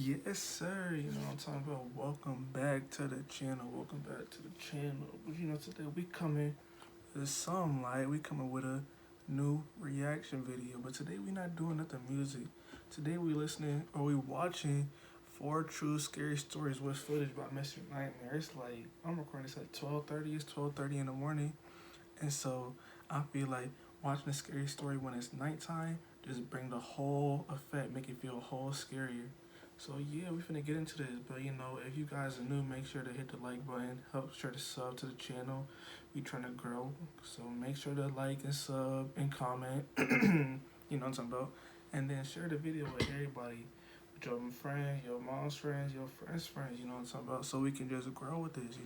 Yes, sir. You know what I'm talking about. Welcome back to the channel. Welcome back to the channel. But today we coming with some light. We coming with a new reaction video. But today we not doing nothing music. Today we listening or we watching four true scary stories with footage by Mr. Nightmare. It's like I'm recording this at 12:30. It's 12:30 in the morning, and so I feel like watching a scary story when it's nighttime just bring the whole effect, make it feel a whole scarier. So yeah, we finna get into this, but if you guys are new, make sure to hit the like button, help sure to sub to the channel. We trying to grow, so make sure to like and sub and comment. You know what I'm talking about, and then share the video with everybody, with your friends, your mom's friends, your friends' friends. You know what I'm talking about, so we can just grow with this.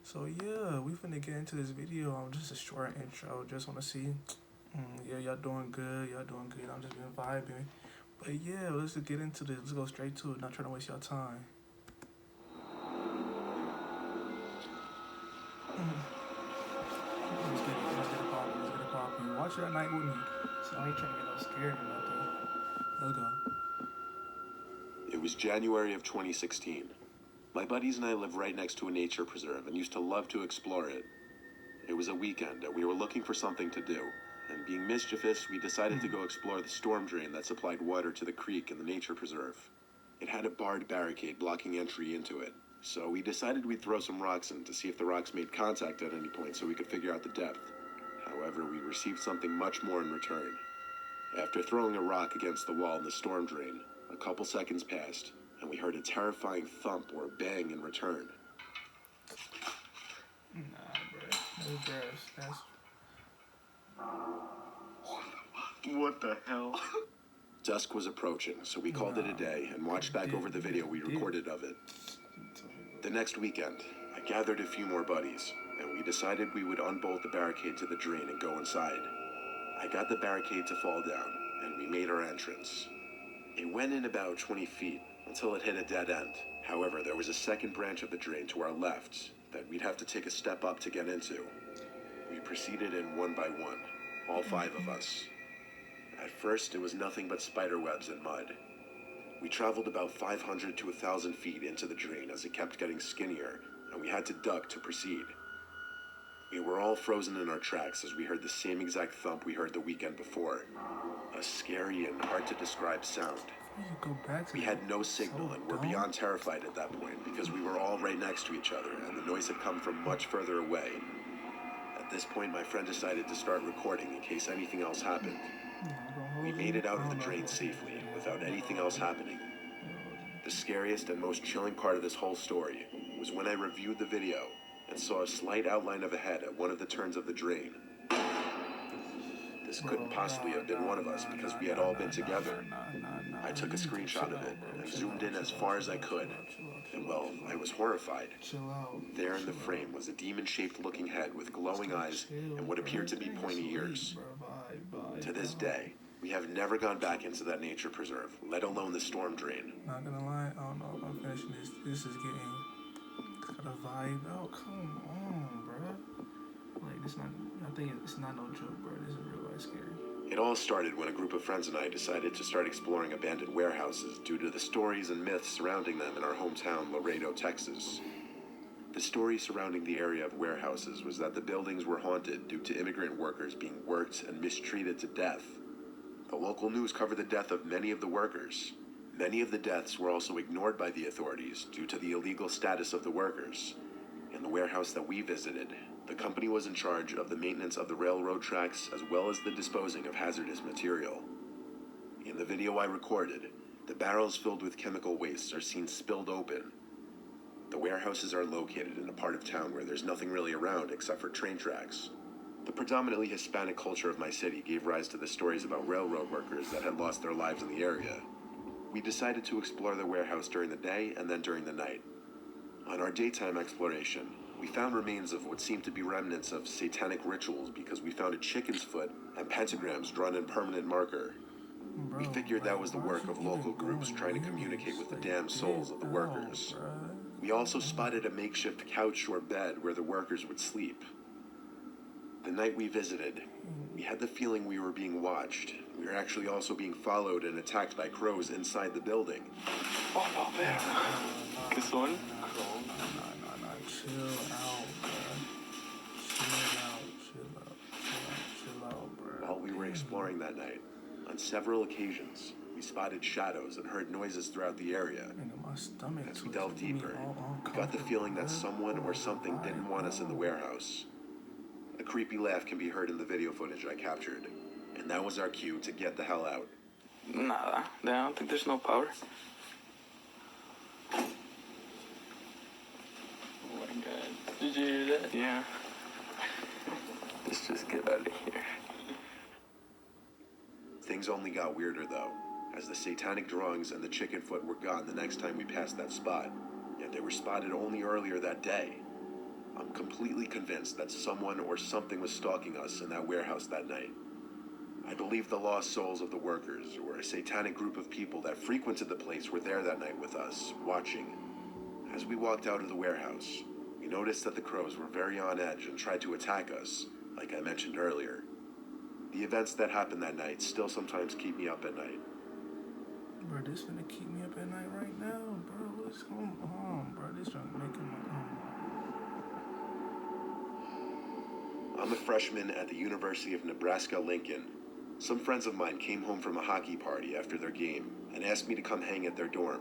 So yeah, we finna get into this video. Just a short intro. Just wanna see, yeah, y'all doing good. Y'all doing good. I'm just been vibing. But yeah, let's just get into this. Let's go straight to it. Not trying to waste your time. Let's get it popping. Let's get it popping. Watch it at night with me. So I ain't trying to get no scared or nothing. Let's go. It was January of 2016. My buddies and I live right next to a nature preserve and used to love to explore it. It was a weekend and we were looking for something to do. And being mischievous, we decided to go explore the storm drain that supplied water to the creek in the nature preserve. It had a barred barricade blocking entry into it, so we decided we'd throw some rocks in to see if the rocks made contact at any point so we could figure out the depth. However, we received something much more in return. After throwing a rock against the wall in the storm drain, a couple seconds passed, and we heard a terrifying thump or bang in return. Nah, bro. No grass. That's What the hell? Dusk was approaching, so we called it a day and watched back over the video we recorded of it. The next weekend, I gathered a few more buddies, and we decided we would unbolt the barricade to the drain and go inside. I got the barricade to fall down, and we made our entrance. It went in about 20 feet until it hit a dead end. However, there was a second branch of the drain to our left that we'd have to take a step up to get into. We proceeded in one by one, all five of us. At first, it was nothing but spider webs and mud. We traveled about 500 to 1,000 feet into the drain as it kept getting skinnier, and we had to duck to proceed. We were all frozen in our tracks as we heard the same exact thump we heard the weekend before. A scary and hard to describe sound. We had no signal and were beyond terrified at that point because we were all right next to each other and the noise had come from much further away. At this point, my friend decided to start recording in case anything else happened. We made it out of the drain safely without anything else happening. The scariest and most chilling part of this whole story was when I reviewed the video and saw a slight outline of a head at one of the turns of the drain. This couldn't possibly have been one of us because we had all been together. I took a screenshot of it and zoomed in as far as I could. And well, I was horrified. There in the frame was a demon-shaped looking head with glowing eyes and what appeared to be pointy ears. To this day, we have never gone back into that nature preserve, let alone the storm drain. Not gonna lie, I don't know if I'm finishing this. This is getting kind of vibe. Oh, come on, bro. Like, I think it's not no joke, bro. This is real life scary. It all started when a group of friends and I decided to start exploring abandoned warehouses due to the stories and myths surrounding them in our hometown, Laredo, Texas. The story surrounding the area of warehouses was that the buildings were haunted due to immigrant workers being worked and mistreated to death. The local news covered the death of many of the workers. Many of the deaths were also ignored by the authorities due to the illegal status of the workers. In the warehouse that we visited, the company was in charge of the maintenance of the railroad tracks as well as the disposing of hazardous material. In the video I recorded, the barrels filled with chemical wastes are seen spilled open. The warehouses are located in a part of town where there's nothing really around except for train tracks. The predominantly Hispanic culture of my city gave rise to the stories about railroad workers that had lost their lives in the area. We decided to explore the warehouse during the day and then during the night. On our daytime exploration, we found remains of what seemed to be remnants of satanic rituals because we found a chicken's foot and pentagrams drawn in permanent marker. We figured that was the work of local groups trying to communicate with the damned souls of the workers. We also spotted a makeshift couch or bed where the workers would sleep. The night we visited, We had the feeling we were being watched. We were actually also being followed and attacked by crows inside the building. Oh, no, man. ¿Qué son? Chill out, bro. Chill out, bro. While we were exploring that night, on several occasions, we spotted shadows and heard noises throughout the area. My stomach. As we delved deeper, we got the feeling that someone or something didn't want us in the warehouse. A creepy laugh can be heard in the video footage I captured, and that was our cue to get the hell out. Nada. I don't think there's no power. Oh my god. Did you hear that? Yeah. Let's just get out of here. Things only got weirder though, as the satanic drawings and the chicken foot were gone the next time we passed that spot, yet they were spotted only earlier that day. I'm completely convinced that someone or something was stalking us in that warehouse that night. I believe the lost souls of the workers, or a satanic group of people that frequented the place, were there that night with us, watching. As we walked out of the warehouse, we noticed that the crows were very on edge and tried to attack us, like I mentioned earlier. The events that happened that night still sometimes keep me up at night. Bro, this gonna keep me up at night right now, bro. What's going on, bro? This trying to make my I'm a freshman at the University of Nebraska-Lincoln. Some friends of mine came home from a hockey party after their game and asked me to come hang at their dorm.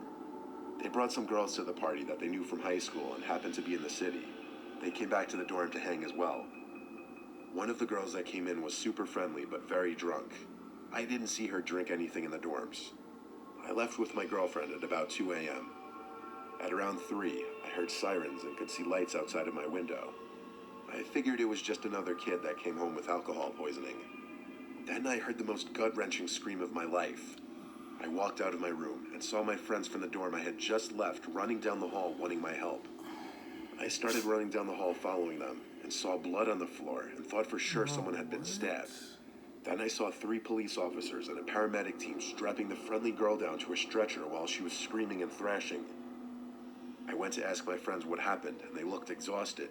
They brought some girls to the party that they knew from high school and happened to be in the city. They came back to the dorm to hang as well. One of the girls that came in was super friendly but very drunk. I didn't see her drink anything in the dorms. I left with my girlfriend at about 2 a.m. At around 3, I heard sirens and could see lights outside of my window. I figured it was just another kid that came home with alcohol poisoning. Then I heard the most gut-wrenching scream of my life. I walked out of my room and saw my friends from the dorm I had just left running down the hall wanting my help. I started running down the hall following them and saw blood on the floor and thought for sure someone had been stabbed. Then I saw 3 police officers and a paramedic team strapping the friendly girl down to a stretcher while she was screaming and thrashing. I went to ask my friends what happened, and they looked exhausted.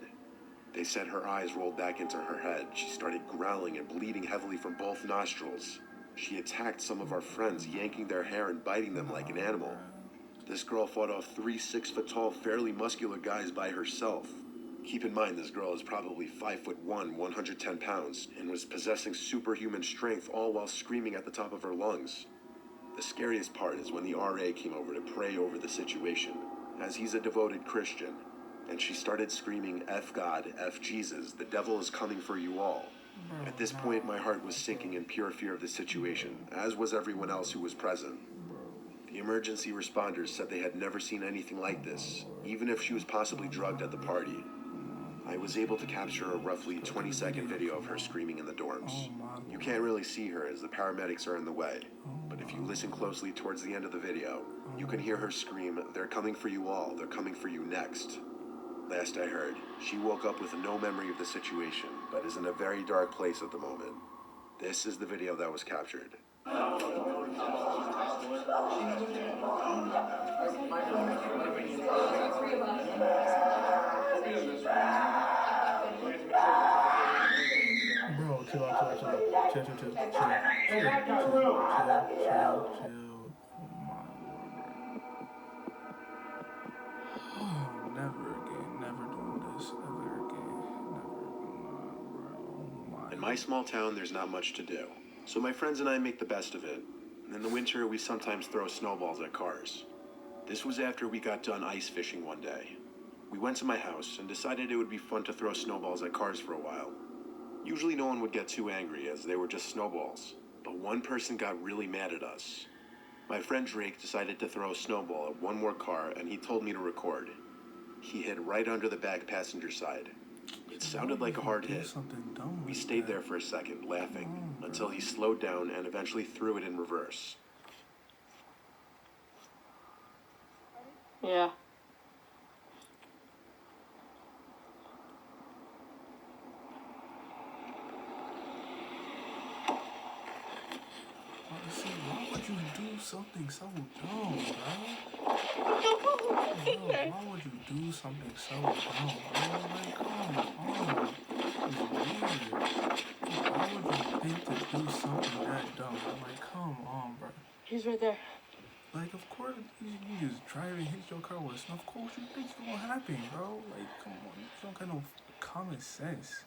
They said her eyes rolled back into her head. She started growling and bleeding heavily from both nostrils. She attacked some of our friends, yanking their hair and biting them like an animal. This girl fought off 3 6-foot-tall, fairly muscular guys by herself. Keep in mind, this girl is probably 5'1", 110 pounds, and was possessing superhuman strength, all while screaming at the top of her lungs. The scariest part is when the RA came over to pray over the situation, as he's a devoted Christian, and she started screaming, "F God, F Jesus, the devil is coming for you all." At this point, my heart was sinking in pure fear of the situation, as was everyone else who was present. The emergency responders said they had never seen anything like this, even if she was possibly drugged at the party. I was able to capture a roughly 20-second video of her screaming in the dorms. You can't really see her as the paramedics are in the way, but if you listen closely towards the end of the video, you can hear her scream, "They're coming for you all, they're coming for you next." Last I heard, she woke up with no memory of the situation, but is in a very dark place at the moment. This is the video that was captured. Bro, chill out. Chill. Oh, never again. Never doing this ever again. In my small town, there's not much to do, so my friends and I make the best of it. In the winter, we sometimes throw snowballs at cars. This was after we got done ice fishing one day. We went to my house and decided it would be fun to throw snowballs at cars for a while. Usually no one would get too angry as they were just snowballs, but one person got really mad at us. My friend Drake decided to throw a snowball at one more car and he told me to record. He hit right under the back passenger side. It sounded like a hard hit. We stayed there for a second, laughing, until he slowed down and eventually threw it in reverse. Yeah. Why would you do something so dumb, bro? Why would you do something so dumb, bro? Like, come on. It's weird. Why would you think He's right there. Like, of course, you just drive and hit your car with snow. Of course, you think it's gonna happen, bro. Like, come on, you don't got no common sense.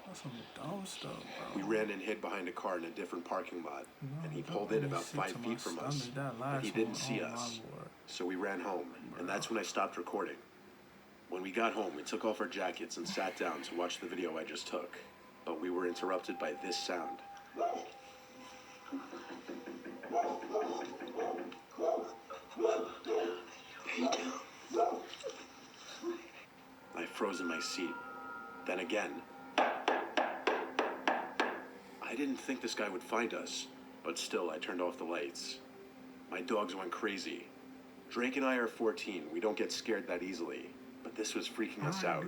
That's some dumb stuff, bro. We ran and hid behind a car in a different parking lot, and he pulled in about 5 feet from us, but he didn't see us. So we ran home, and that's when I stopped recording. When we got home, we took off our jackets and sat down to watch the video I just took, but we were interrupted by this sound. I froze in my seat. Then again. I didn't think this guy would find us, but still I turned off the lights. My dogs went crazy. Drake and I are 14. We don't get scared that easily, but this was freaking us out.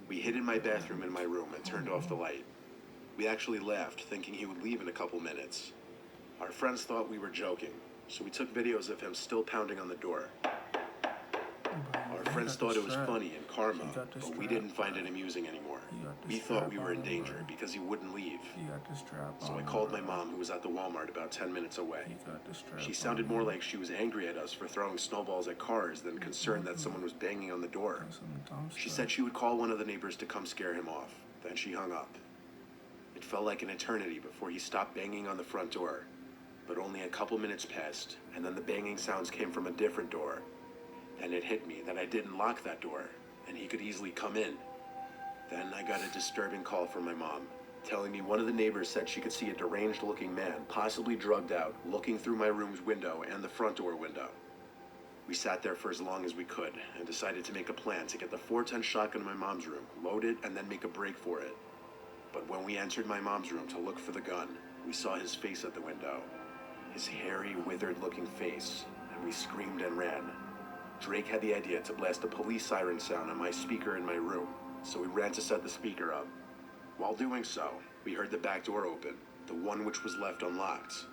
We hid in my bathroom in my room and turned off the light. We actually laughed, thinking he would leave in a couple minutes. Our friends thought we were joking, so we took videos of him still pounding on the door. Our friends thought it was funny and karma, but we didn't find it amusing anymore. We thought we were in danger because he wouldn't leave. So I called my mom, who was at the Walmart about 10 minutes away. She sounded more like she was angry at us for throwing snowballs at cars than concerned that someone was banging on the door. She said she would call one of the neighbors to come scare him off. Then she hung up. It felt like an eternity before he stopped banging on the front door. But only a couple minutes passed, and then the banging sounds came from a different door. Then it hit me that I didn't lock that door, and he could easily come in. Then I got a disturbing call from my mom, telling me one of the neighbors said she could see a deranged-looking man, possibly drugged out, looking through my room's window and the front door window. We sat there for as long as we could, and decided to make a plan to get the .410 shotgun in my mom's room, load it, and then make a break for it. But when we entered my mom's room to look for the gun, we saw his face at the window. His hairy, withered-looking face, and we screamed and ran. Drake had the idea to blast a police siren sound on my speaker in my room, so we ran to set the speaker up. While doing so, we heard the back door open, the one which was left unlocked.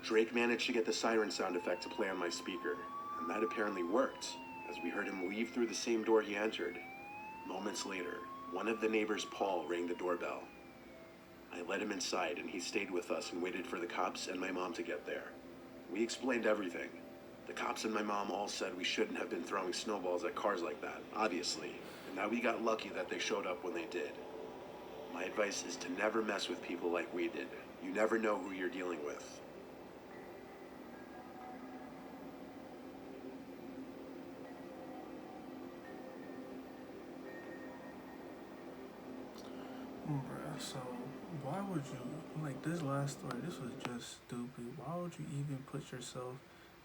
Drake managed to get the siren sound effect to play on my speaker, and that apparently worked, as we heard him leave through the same door he entered. Moments later, one of the neighbors, Paul, rang the doorbell. I let him inside, and he stayed with us and waited for the cops and my mom to get there. We explained everything. The cops and my mom all said we shouldn't have been throwing snowballs at cars like that, obviously, and that we got lucky that they showed up when they did. My advice is to never mess with people like we did. You never know who you're dealing with. Bruh, so why would you, like, this last story, this was just stupid. Why would you even put yourself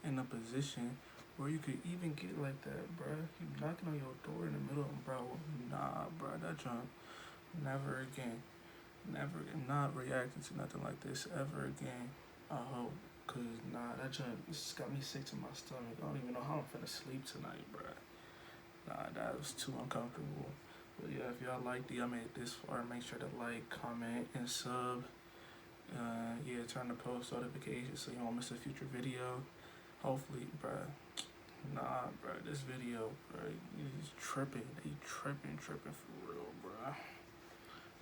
in a position where you could even get like that, bruh? You knocking on your door in the middle of, bro, nah, bruh, that junk, never again. Never, not reacting to nothing like this ever again, I hope. Cause nah, that junk just got me sick to my stomach. I don't even know how I'm finna sleep tonight, bruh. Nah, that was too uncomfortable. But yeah, if y'all liked it, I made it this far, make sure to like, comment, and sub. Yeah, turn the post notifications so you won't miss a future video. Hopefully, bruh. Nah, bruh, this video, bruh, he's tripping. He tripping for real, bruh.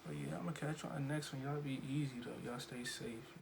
But yeah, I'm gonna catch you on the next one. Y'all be easy though. Y'all stay safe.